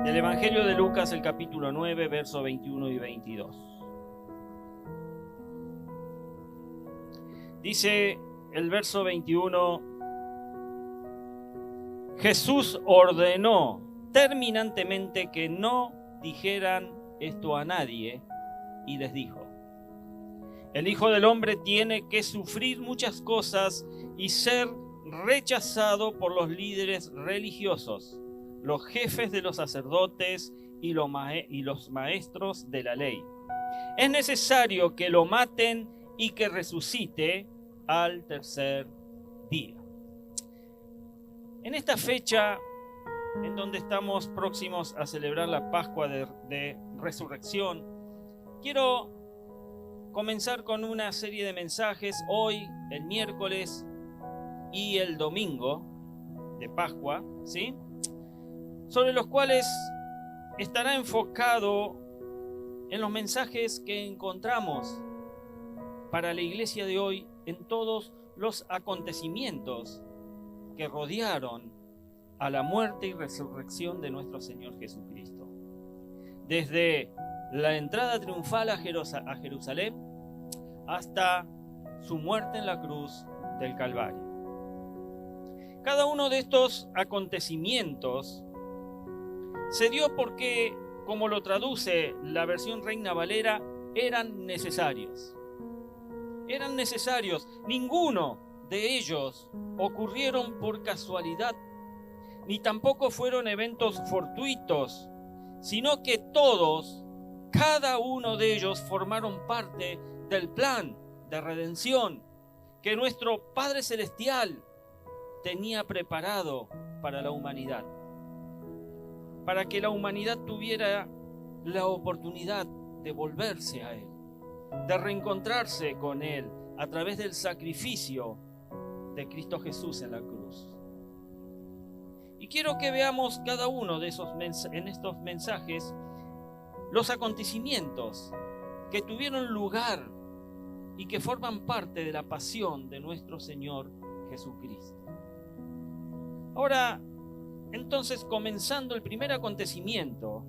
Del Evangelio de Lucas, el capítulo 9, versos 21 y 22. Dice el verso 21: Jesús ordenó terminantemente que no dijeran esto a nadie y les dijo: el Hijo del Hombre tiene que sufrir muchas cosas y ser rechazado por los líderes religiosos, los jefes de los sacerdotes y los maestros de la ley. Es necesario que lo maten y que resucite al tercer día. En esta fecha, en donde estamos próximos a celebrar la Pascua de Resurrección, quiero comenzar con una serie de mensajes hoy, el miércoles y el domingo de Pascua, ¿sí?, sobre los cuales estará enfocado en los mensajes que encontramos para la iglesia de hoy en todos los acontecimientos que rodearon a la muerte y resurrección de nuestro Señor Jesucristo. Desde la entrada triunfal a Jerusalén hasta su muerte en la cruz del Calvario. Cada uno de estos acontecimientos se dio porque, como lo traduce la versión Reina Valera, eran necesarios. Eran necesarios. Ninguno de ellos ocurrieron por casualidad, ni tampoco fueron eventos fortuitos, sino que todos, cada uno de ellos, formaron parte del plan de redención que nuestro Padre Celestial tenía preparado para la humanidad, para que la humanidad tuviera la oportunidad de volverse a Él, de reencontrarse con Él a través del sacrificio de Cristo Jesús en la cruz. Y quiero que veamos cada uno de en estos mensajes los acontecimientos que tuvieron lugar y que forman parte de la pasión de nuestro Señor Jesucristo. Ahora, entonces, comenzando el primer acontecimiento,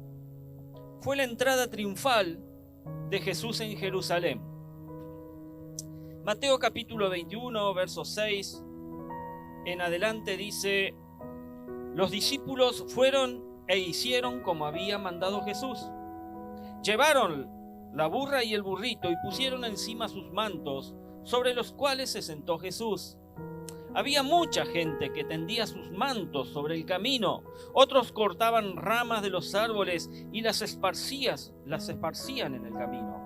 fue la entrada triunfal de Jesús en Jerusalén. Mateo capítulo 21, verso 6 en adelante dice: los discípulos fueron e hicieron como había mandado Jesús. Llevaron la burra y el burrito y pusieron encima sus mantos, sobre los cuales se sentó Jesús. Había mucha gente que tendía sus mantos sobre el camino. Otros cortaban ramas de los árboles y las esparcían en el camino.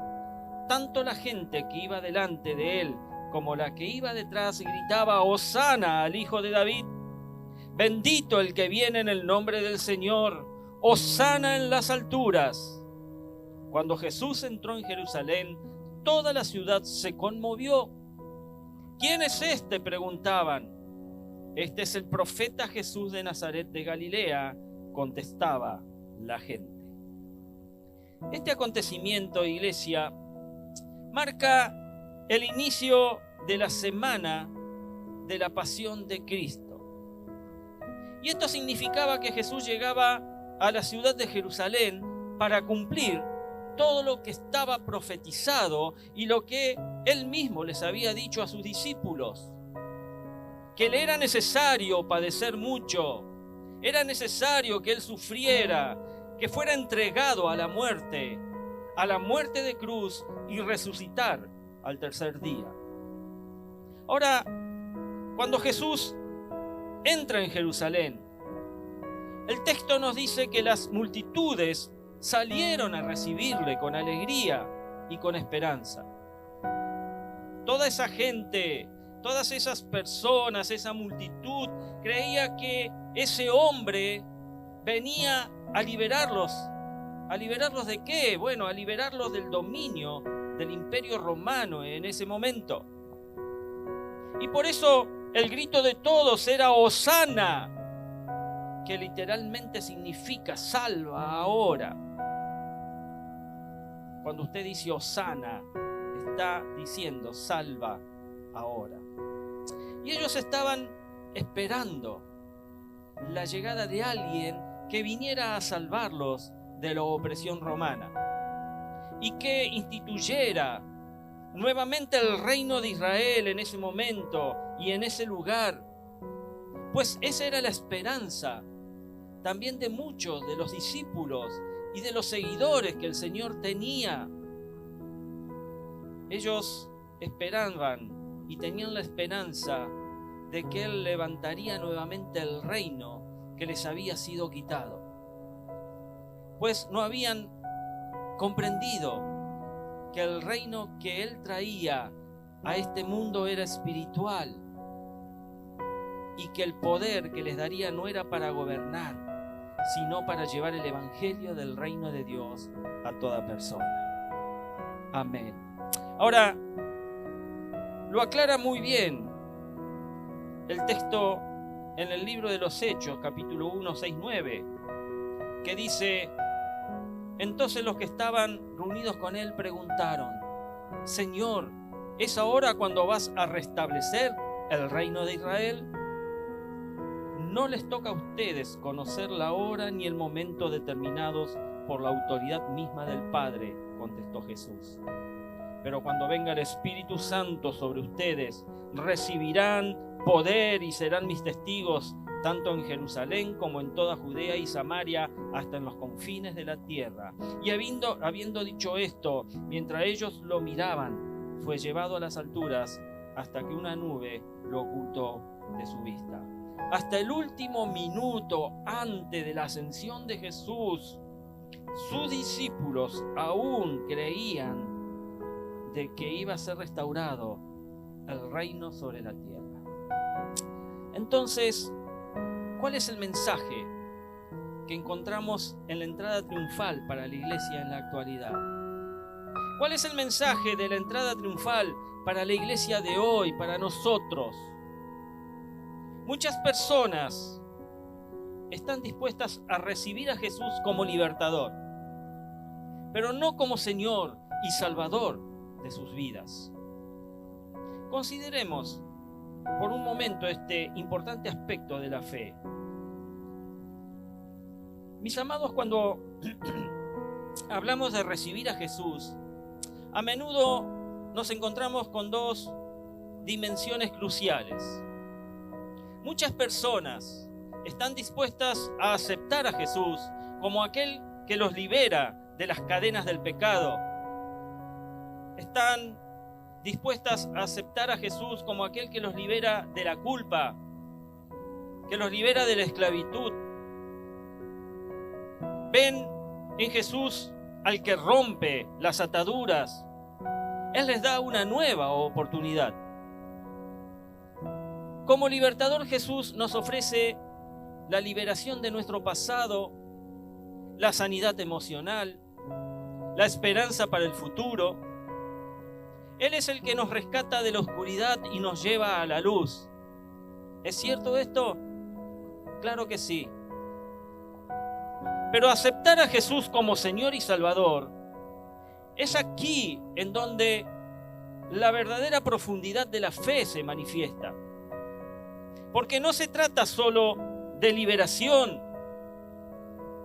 Tanto la gente que iba delante de él como la que iba detrás gritaba: Hosana al Hijo de David. Bendito el que viene en el nombre del Señor. Hosana en las alturas. Cuando Jesús entró en Jerusalén, toda la ciudad se conmovió. ¿Quién es este?, preguntaban. Este es el profeta Jesús de Nazaret de Galilea, contestaba la gente. Este acontecimiento, iglesia, marca el inicio de la semana de la pasión de Cristo. Y esto significaba que Jesús llegaba a la ciudad de Jerusalén para cumplir todo lo que estaba profetizado y lo que él mismo les había dicho a sus discípulos, que le era necesario padecer mucho, era necesario que él sufriera, que fuera entregado a la muerte de cruz y resucitar al tercer día. Ahora, cuando Jesús entra en Jerusalén, el texto nos dice que las multitudes salieron a recibirle con alegría y con esperanza. Toda esa gente, todas esas personas, esa multitud, creía que ese hombre venía a liberarlos. ¿A liberarlos de qué? Bueno, a liberarlos del dominio del Imperio Romano en ese momento. Y por eso el grito de todos era Hosana, que literalmente significa salva ahora. Cuando usted dice Hosana, está diciendo salva ahora. Y ellos estaban esperando la llegada de alguien que viniera a salvarlos de la opresión romana y que instituyera nuevamente el reino de Israel en ese momento y en ese lugar. Pues esa era la esperanza también de muchos de los discípulos y de los seguidores que el Señor tenía. Ellos esperaban y tenían la esperanza de que Él levantaría nuevamente el reino que les había sido quitado. Pues no habían comprendido que el reino que Él traía a este mundo era espiritual y que el poder que les daría no era para gobernar, sino para llevar el evangelio del reino de Dios a toda persona. Amén. Ahora, lo aclara muy bien el texto en el libro de los Hechos, capítulo 1, 6, 9, que dice: entonces los que estaban reunidos con él preguntaron: Señor, ¿es ahora cuando vas a restablecer el reino de Israel? No les toca a ustedes conocer la hora ni el momento determinados por la autoridad misma del Padre, contestó Jesús. Pero cuando venga el Espíritu Santo sobre ustedes, recibirán poder y serán mis testigos, tanto en Jerusalén como en toda Judea y Samaria, hasta en los confines de la tierra. Y habiendo dicho esto, mientras ellos lo miraban, fue llevado a las alturas hasta que una nube lo ocultó de su vista. Hasta el último minuto antes de la ascensión de Jesús, sus discípulos aún creían de que iba a ser restaurado el reino sobre la tierra. Entonces, ¿cuál es el mensaje que encontramos en la entrada triunfal para la iglesia en la actualidad? ¿Cuál es el mensaje de la entrada triunfal para la iglesia de hoy, para nosotros? Muchas personas están dispuestas a recibir a Jesús como libertador, pero no como Señor y Salvador de sus vidas. Consideremos por un momento este importante aspecto de la fe. Mis amados, cuando hablamos de recibir a Jesús, a menudo nos encontramos con dos dimensiones cruciales. Muchas personas están dispuestas a aceptar a Jesús como aquel que los libera de las cadenas del pecado. Están dispuestas a aceptar a Jesús como aquel que los libera de la culpa, que los libera de la esclavitud. Ven en Jesús al que rompe las ataduras. Él les da una nueva oportunidad. Como libertador, Jesús nos ofrece la liberación de nuestro pasado, la sanidad emocional, la esperanza para el futuro. Él es el que nos rescata de la oscuridad y nos lleva a la luz. ¿Es cierto esto? Claro que sí. Pero aceptar a Jesús como Señor y Salvador es aquí en donde la verdadera profundidad de la fe se manifiesta. Porque no se trata solo de liberación,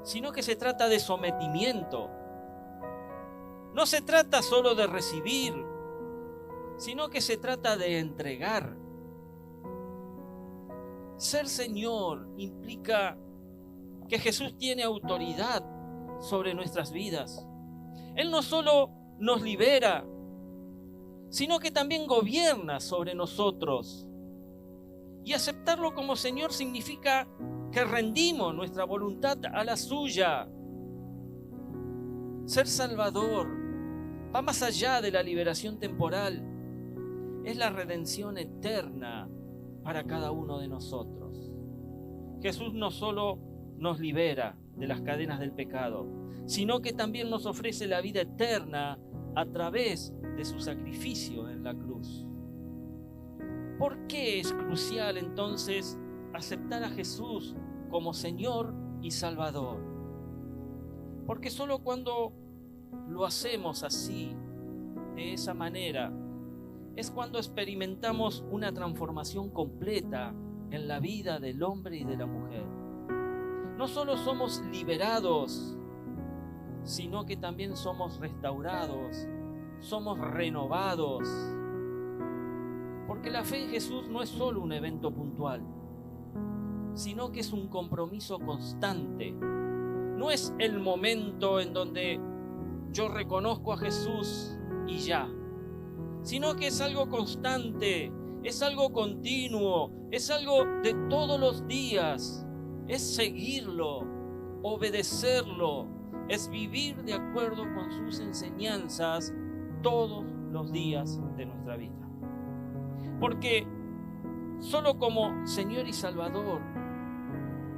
sino que se trata de sometimiento. No se trata solo de recibir, sino que se trata de entregar. Ser Señor implica que Jesús tiene autoridad sobre nuestras vidas. Él no solo nos libera, sino que también gobierna sobre nosotros. Y aceptarlo como Señor significa que rendimos nuestra voluntad a la suya. Ser Salvador va más allá de la liberación temporal. Es la redención eterna para cada uno de nosotros. Jesús no solo nos libera de las cadenas del pecado, sino que también nos ofrece la vida eterna a través de su sacrificio en la cruz. ¿Por qué es crucial entonces aceptar a Jesús como Señor y Salvador? Porque solo cuando lo hacemos así, de esa manera, es cuando experimentamos una transformación completa en la vida del hombre y de la mujer. no solo somos liberados, sino que también somos restaurados, somos renovados. Porque la fe en Jesús no es solo un evento puntual, sino que es un compromiso constante. No es el momento en donde yo reconozco a Jesús y ya, sino que es algo constante, es algo continuo, es algo de todos los días, es seguirlo, obedecerlo, es vivir de acuerdo con sus enseñanzas todos los días de nuestra vida. Porque solo como Señor y Salvador,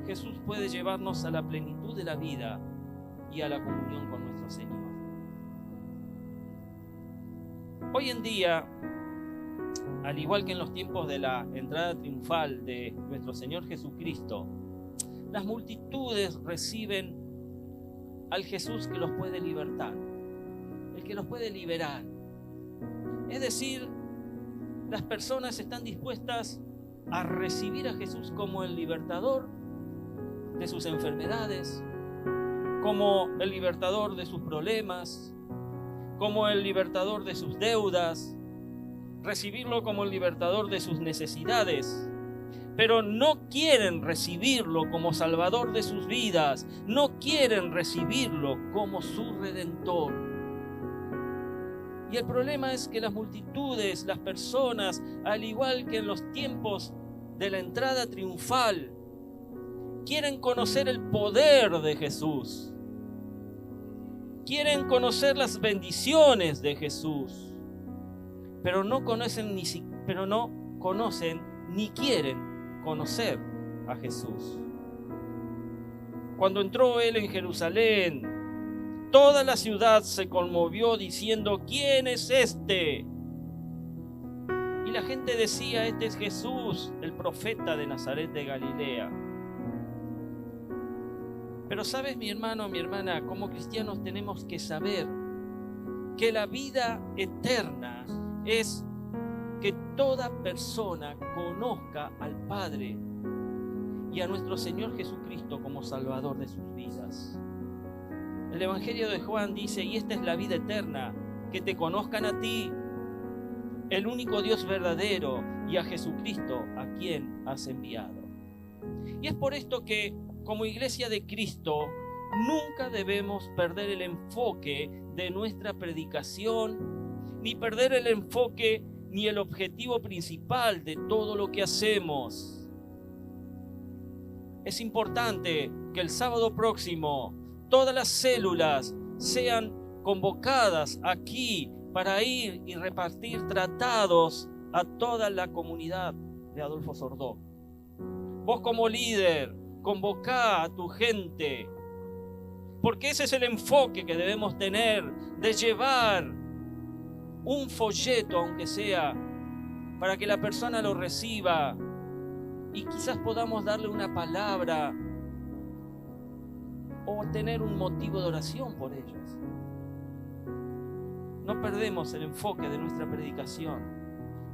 Jesús puede llevarnos a la plenitud de la vida y a la comunión con nuestro Señor. Hoy en día, al igual que en los tiempos de la entrada triunfal de nuestro Señor Jesucristo, las multitudes reciben al Jesús que los puede libertar, el que los puede liberar. Es decir, las personas están dispuestas a recibir a Jesús como el libertador de sus enfermedades, como el libertador de sus problemas, como el libertador de sus deudas, recibirlo como el libertador de sus necesidades, pero no quieren recibirlo como salvador de sus vidas, no quieren recibirlo como su redentor. Y el problema es que las multitudes, las personas, al igual que en los tiempos de la entrada triunfal, quieren conocer el poder de Jesús, quieren conocer las bendiciones de Jesús, pero no conocen ni quieren conocer a Jesús. Cuando entró él en Jerusalén, toda la ciudad se conmovió diciendo: ¿quién es este? Y la gente decía: este es Jesús, el profeta de Nazaret de Galilea. Pero sabes, mi hermano, mi hermana, como cristianos tenemos que saber que la vida eterna es que toda persona conozca al Padre y a nuestro Señor Jesucristo como Salvador de sus vidas. El Evangelio de Juan dice: y esta es la vida eterna, que te conozcan a ti, el único Dios verdadero, y a Jesucristo, a quien has enviado. Y es por esto que, como Iglesia de Cristo, nunca debemos perder el enfoque de nuestra predicación, ni perder el enfoque ni el objetivo principal de todo lo que hacemos. Es importante que el sábado próximo todas las células sean convocadas aquí para ir y repartir tratados a toda la comunidad de Adolfo Sordó. Vos como líder, convocá a tu gente, porque ese es el enfoque que debemos tener, de llevar un folleto, aunque sea, para que la persona lo reciba y quizás podamos darle una palabra o tener un motivo de oración por ellos. No perdemos el enfoque de nuestra predicación.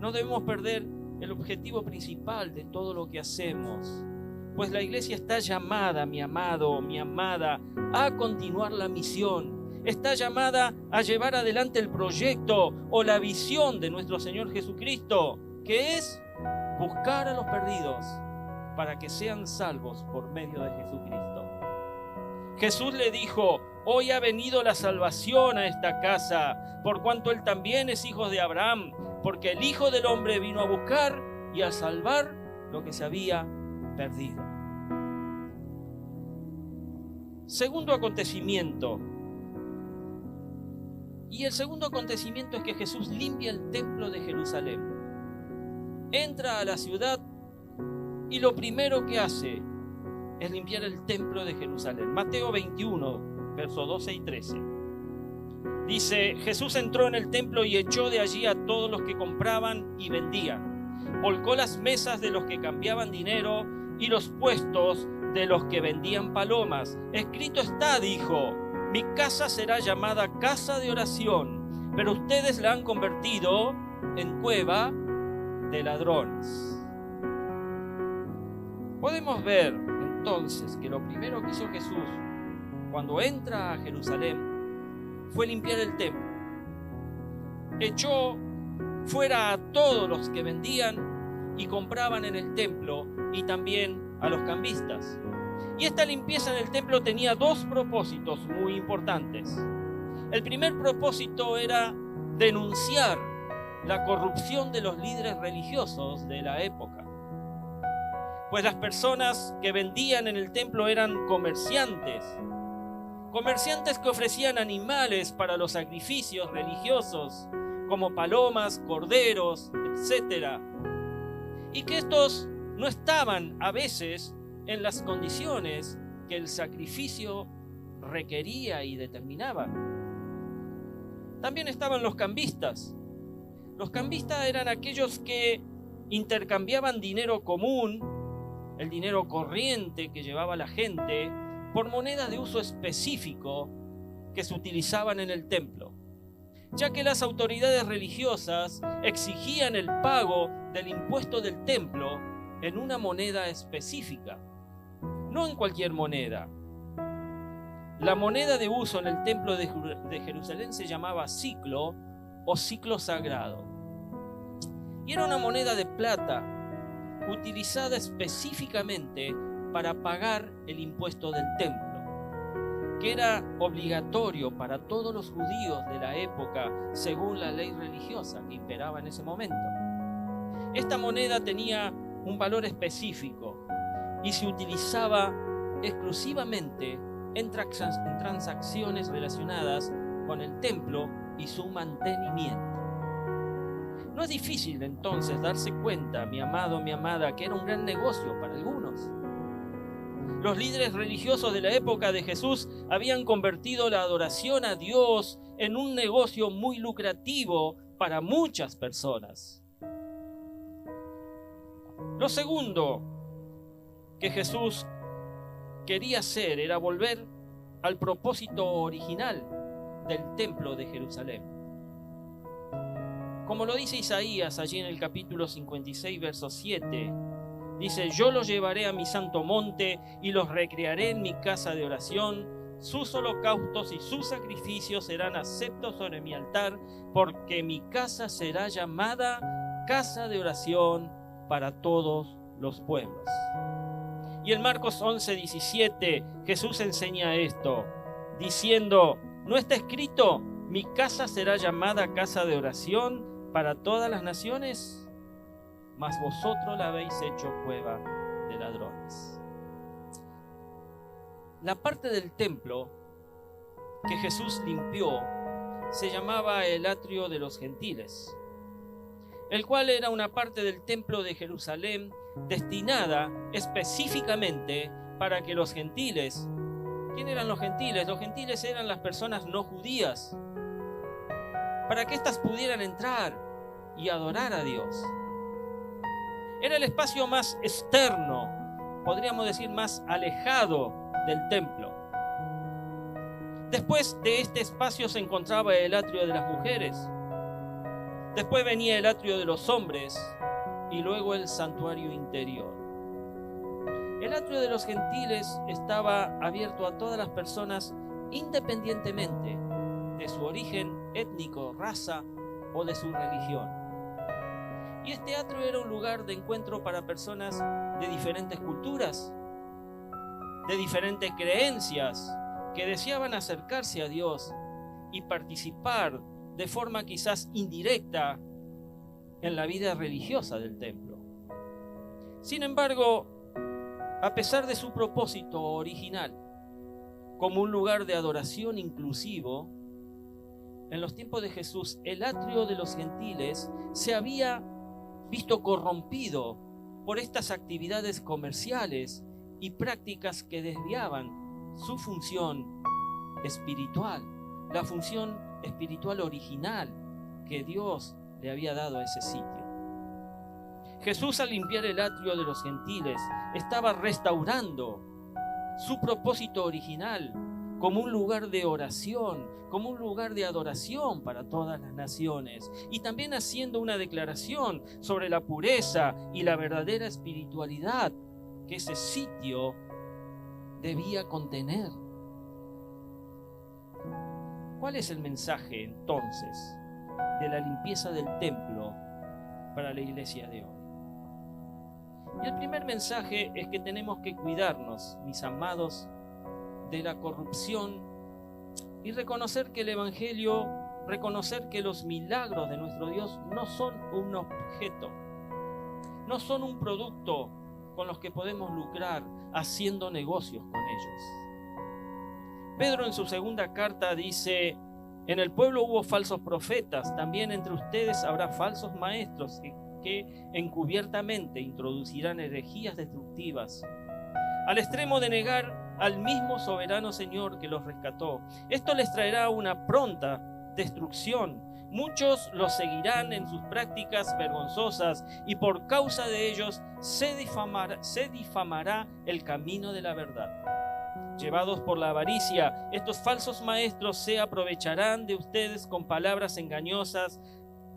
No debemos perder el objetivo principal de todo lo que hacemos. Pues la iglesia está llamada, mi amado, mi amada, a continuar la misión. Está llamada a llevar adelante el proyecto o la visión de nuestro Señor Jesucristo, que es buscar a los perdidos para que sean salvos por medio de Jesucristo. Jesús le dijo: hoy ha venido la salvación a esta casa, por cuanto él también es hijo de Abraham, porque el Hijo del Hombre vino a buscar y a salvar lo que se había perdido. Segundo acontecimiento. Y el segundo acontecimiento es que Jesús limpia el templo de Jerusalén. Entra a la ciudad y lo primero que hace es limpiar el templo de Jerusalén. Mateo 21, versos 12 y 13. Dice: Jesús entró en el templo y echó de allí a todos los que compraban y vendían. Volcó las mesas de los que cambiaban dinero y los puestos de los que vendían palomas. Escrito está, dijo: mi casa será llamada casa de oración, pero ustedes la han convertido en cueva de ladrones. Podemos ver entonces que lo primero que hizo Jesús cuando entra a Jerusalén fue limpiar el templo. Echó fuera a todos los que vendían y compraban en el templo y también a los cambistas. Y esta limpieza en el templo tenía dos propósitos muy importantes. El primer propósito era denunciar la corrupción de los líderes religiosos de la época. Pues las personas que vendían en el templo eran comerciantes que ofrecían animales para los sacrificios religiosos, como palomas, corderos, etc. Y que estos no estaban a veces en las condiciones que el sacrificio requería y determinaba. También estaban los cambistas. Los cambistas eran aquellos que intercambiaban dinero común, el dinero corriente que llevaba la gente, por monedas de uso específico que se utilizaban en el templo, ya que las autoridades religiosas exigían el pago del impuesto del templo en una moneda específica, no en cualquier moneda. La moneda de uso en el templo de Jerusalén se llamaba siclo o siclo sagrado, y era una moneda de plata utilizada específicamente para pagar el impuesto del templo, que era obligatorio para todos los judíos de la época según la ley religiosa que imperaba en ese momento. Esta moneda tenía un valor específico y se utilizaba exclusivamente en transacciones relacionadas con el templo y su mantenimiento. No es difícil entonces darse cuenta, mi amado, mi amada, que era un gran negocio para algunos. Los líderes religiosos de la época de Jesús habían convertido la adoración a Dios en un negocio muy lucrativo para muchas personas. Lo segundo que Jesús quería hacer era volver al propósito original del templo de Jerusalén. Como lo dice Isaías allí en el capítulo 56, verso 7, dice: yo los llevaré a mi santo monte y los recrearé en mi casa de oración. Sus holocaustos y sus sacrificios serán aceptos sobre mi altar, porque mi casa será llamada casa de oración para todos los pueblos. Y en Marcos 11:17 Jesús enseña esto, diciendo: ¿no está escrito, mi casa será llamada casa de oración para todas las naciones? Mas vosotros la habéis hecho cueva de ladrones. La parte del templo que Jesús limpió se llamaba el atrio de los gentiles, el cual era una parte del templo de Jerusalén destinada específicamente para que los gentiles, ¿quién eran los gentiles? Los gentiles eran las personas no judías, para que éstas pudieran entrar y adorar a Dios. Era el espacio más externo, podríamos decir más alejado del templo. Después de este espacio se encontraba el atrio de las mujeres. Después venía el atrio de los hombres y luego el santuario interior. El atrio de los gentiles estaba abierto a todas las personas independientemente de su origen étnico, raza o de su religión. Y este atrio era un lugar de encuentro para personas de diferentes culturas, de diferentes creencias, que deseaban acercarse a Dios y participar de forma quizás indirecta en la vida religiosa del templo. Sin embargo, a pesar de su propósito original, como un lugar de adoración inclusivo, en los tiempos de Jesús, el atrio de los gentiles se había visto corrompido por estas actividades comerciales y prácticas que desviaban su función espiritual, la función espiritual original que Dios le había dado a ese sitio. Jesús, al limpiar el atrio de los gentiles, estaba restaurando su propósito original como un lugar de oración, como un lugar de adoración para todas las naciones, y también haciendo una declaración sobre la pureza y la verdadera espiritualidad que ese sitio debía contener. ¿Cuál es el mensaje entonces de la limpieza del templo para la iglesia de hoy? Y el primer mensaje es que tenemos que cuidarnos, mis amados, de la corrupción y reconocer que el Evangelio, reconocer que los milagros de nuestro Dios no son un objeto, no son un producto con los que podemos lucrar haciendo negocios con ellos. Pedro en su segunda carta dice: en el pueblo hubo falsos profetas, también entre ustedes habrá falsos maestros que encubiertamente introducirán herejías destructivas, al extremo de negar al mismo soberano Señor que los rescató. Esto les traerá una pronta destrucción. Muchos los seguirán en sus prácticas vergonzosas y por causa de ellos se difamará el camino de la verdad. Llevados por la avaricia, estos falsos maestros se aprovecharán de ustedes con palabras engañosas.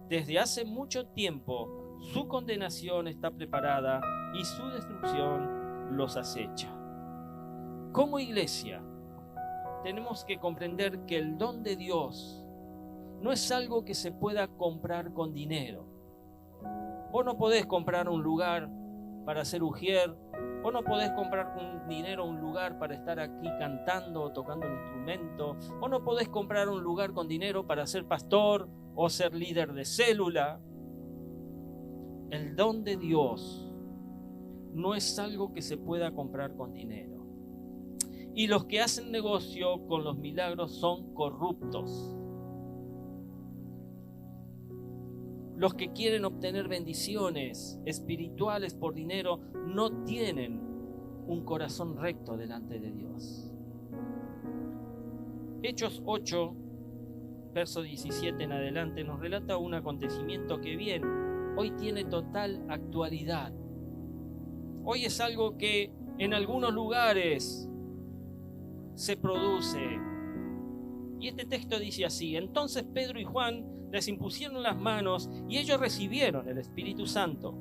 Desde hace mucho tiempo su condenación está preparada y su destrucción los acecha. Como iglesia, tenemos que comprender que el don de Dios no es algo que se pueda comprar con dinero. Vos no podés comprar un lugar para ser ujier, vos no podés comprar con dinero un lugar para estar aquí cantando o tocando un instrumento, vos no podés comprar un lugar con dinero para ser pastor o ser líder de célula. El don de Dios no es algo que se pueda comprar con dinero. Y los que hacen negocio con los milagros son corruptos. Los que quieren obtener bendiciones espirituales por dinero no tienen un corazón recto delante de Dios. Hechos 8, verso 17 en adelante, nos relata un acontecimiento que bien, hoy tiene total actualidad. Hoy es algo que en algunos lugares se produce. Y este texto dice así: entonces Pedro y Juan les impusieron las manos y ellos recibieron el Espíritu Santo.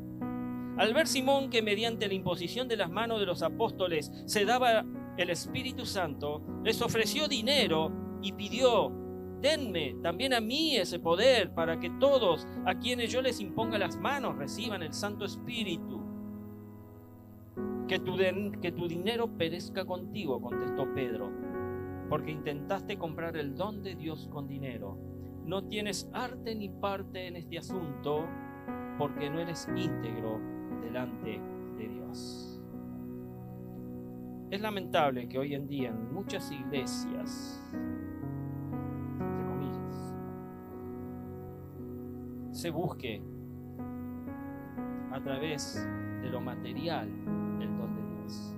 Al ver Simón que mediante la imposición de las manos de los apóstoles se daba el Espíritu Santo, les ofreció dinero y pidió: denme también a mí ese poder para que todos a quienes yo les imponga las manos reciban el Santo Espíritu. Que tu dinero perezca contigo, contestó Pedro, porque intentaste comprar el don de Dios con dinero. No tienes arte ni parte en este asunto, porque no eres íntegro delante de Dios. Es lamentable que hoy en día en muchas iglesias, entre comillas, se busque a través de lo material el don de Dios.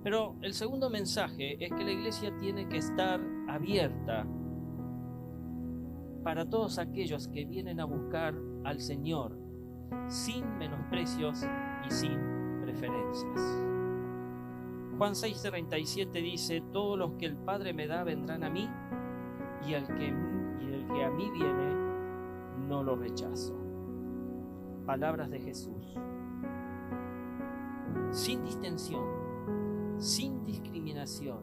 Pero el segundo mensaje es que la iglesia tiene que estar abierta para todos aquellos que vienen a buscar al Señor sin menosprecios y sin preferencias. Juan 6:37 dice: todos los que el Padre me da vendrán a mí, y el que a mí viene no lo rechazo. Palabras de Jesús. Sin distensión, sin discriminación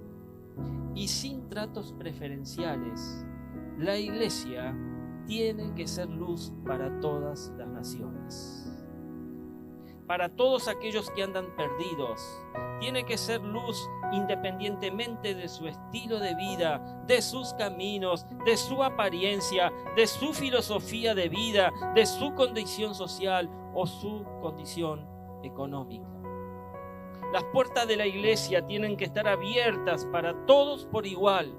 y sin tratos preferenciales, la iglesia tiene que ser luz para todas las naciones. Para todos aquellos que andan perdidos, tiene que ser luz independientemente de su estilo de vida, de sus caminos, de su apariencia, de su filosofía de vida, de su condición social o su condición económica. Las puertas de la iglesia tienen que estar abiertas para todos por igual,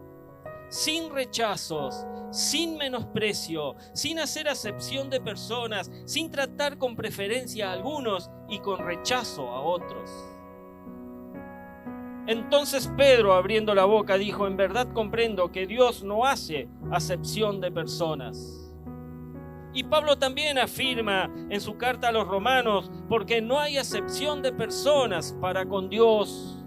sin rechazos, sin menosprecio, sin hacer acepción de personas, sin tratar con preferencia a algunos y con rechazo a otros. Entonces Pedro, abriendo la boca, dijo: en verdad comprendo que Dios no hace acepción de personas. Y Pablo también afirma en su carta a los romanos: porque no hay acepción de personas para con Dios.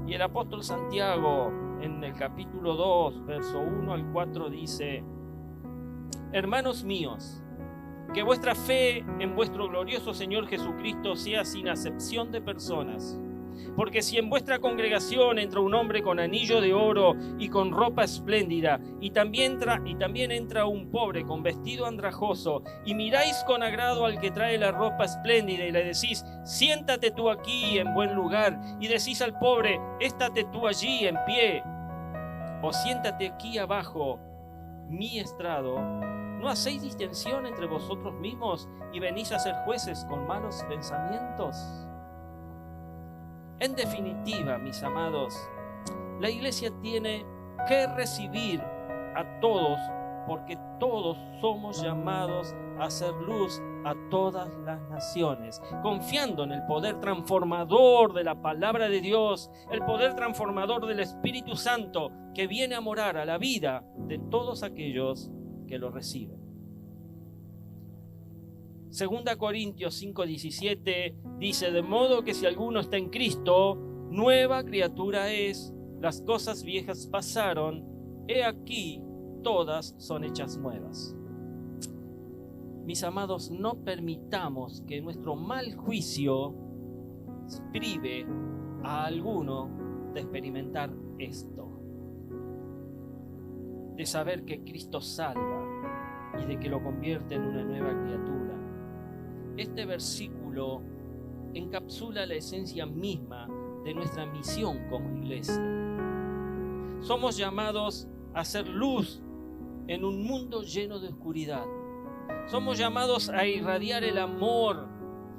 Y el apóstol Santiago en el capítulo 2, verso 1 al 4 dice: hermanos míos, Que vuestra fe en vuestro glorioso Señor Jesucristo sea sin acepción de personas. Porque si en vuestra congregación entra un hombre con anillo de oro y con ropa espléndida, y también entra un pobre con vestido andrajoso, y miráis con agrado al que trae la ropa espléndida y le decís, siéntate tú aquí en buen lugar, y decís al pobre, éstate tú allí en pie, o siéntate aquí abajo mi estrado, ¿no hacéis distinción entre vosotros mismos y venís a ser jueces con malos pensamientos? En definitiva, mis amados, la iglesia tiene que recibir a todos, porque todos somos llamados a hacer luz a todas las naciones, confiando en el poder transformador de la palabra de Dios, el poder transformador del Espíritu Santo que viene a morar a la vida de todos aquellos que lo reciben. 2 Corintios 5:17 dice, de modo que si alguno está en Cristo, nueva criatura es, las cosas viejas pasaron, he aquí, todas son hechas nuevas. Mis amados, no permitamos que nuestro mal juicio prive a alguno de experimentar esto, de saber que Cristo salva y de que lo convierte en una nueva criatura. Este versículo encapsula la esencia misma de nuestra misión como iglesia. Somos llamados a hacer luz en un mundo lleno de oscuridad. Somos llamados a irradiar el amor.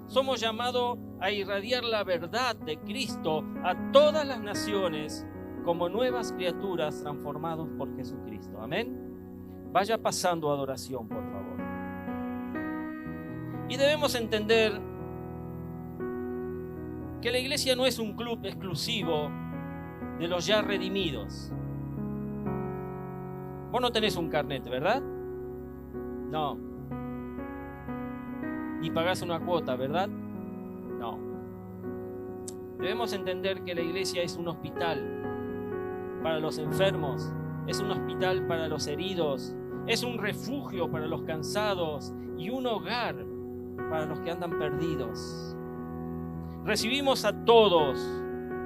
Somos llamados a irradiar la verdad de Cristo a todas las naciones como nuevas criaturas transformados por Jesucristo. Amén. Vaya pasando adoración, por favor. Y debemos entender que la iglesia no es un club exclusivo de los ya redimidos. Vos no tenés un carnet, ¿verdad? No. Ni pagás una cuota, ¿verdad? No. Debemos entender que la iglesia es un hospital para los enfermos, es un hospital para los heridos, es un refugio para los cansados y un hogar para los que andan perdidos. Recibimos a todos,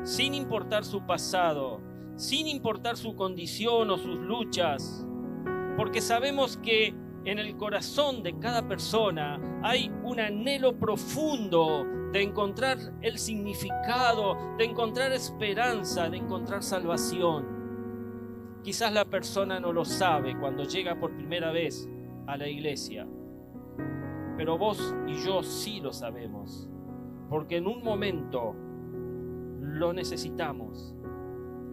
sin importar su pasado, sin importar su condición o sus luchas, porque sabemos que en el corazón de cada persona hay un anhelo profundo de encontrar el significado, de encontrar esperanza, de encontrar salvación. Quizás la persona no lo sabe cuando llega por primera vez a la iglesia, pero vos y yo sí lo sabemos, porque en un momento lo necesitamos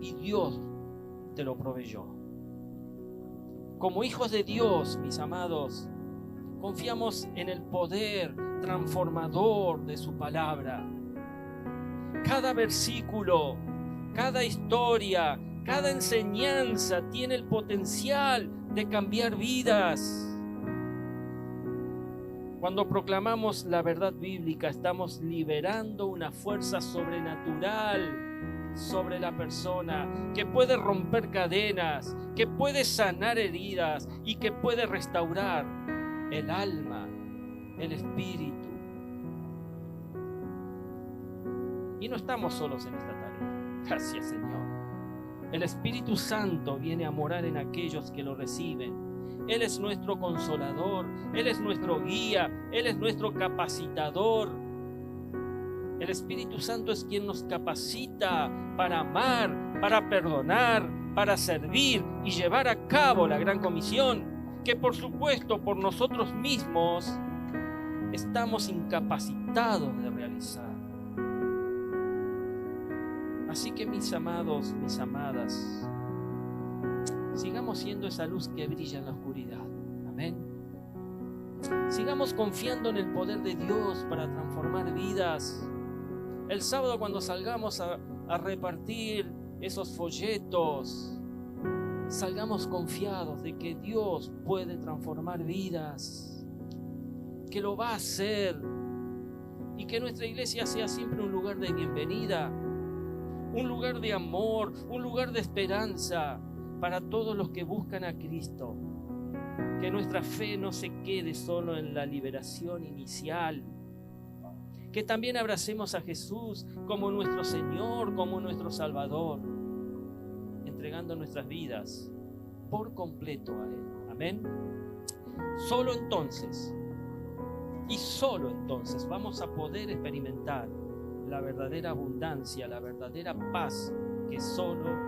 y Dios te lo proveyó. Como hijos de Dios, mis amados, confiamos en el poder transformador de su palabra. Cada versículo, cada historia, cada enseñanza tiene el potencial de cambiar vidas. Cuando proclamamos la verdad bíblica, estamos liberando una fuerza sobrenatural sobre la persona que puede romper cadenas, que puede sanar heridas y que puede restaurar el alma, el espíritu. Y no estamos solos en esta tarea. Gracias, Señor. El Espíritu Santo viene a morar en aquellos que lo reciben. Él es nuestro consolador, Él es nuestro guía, Él es nuestro capacitador. El Espíritu Santo es quien nos capacita para amar, para perdonar, para servir y llevar a cabo la gran comisión, que por supuesto por nosotros mismos estamos incapacitados de realizar. Así que mis amados, mis amadas, sigamos siendo esa luz que brilla en la oscuridad. Amén. Sigamos confiando en el poder de Dios para transformar vidas. El sábado, cuando salgamos a repartir esos folletos, salgamos confiados de que Dios puede transformar vidas, que lo va a hacer, y que nuestra iglesia sea siempre un lugar de bienvenida, un lugar de amor, un lugar de esperanza para todos los que buscan a Cristo. Que nuestra fe no se quede solo en la liberación inicial. Que también abracemos a Jesús como nuestro Señor, como nuestro Salvador, entregando nuestras vidas por completo a Él. Amén. Solo entonces, y solo entonces, vamos a poder experimentar la verdadera abundancia, la verdadera paz que solo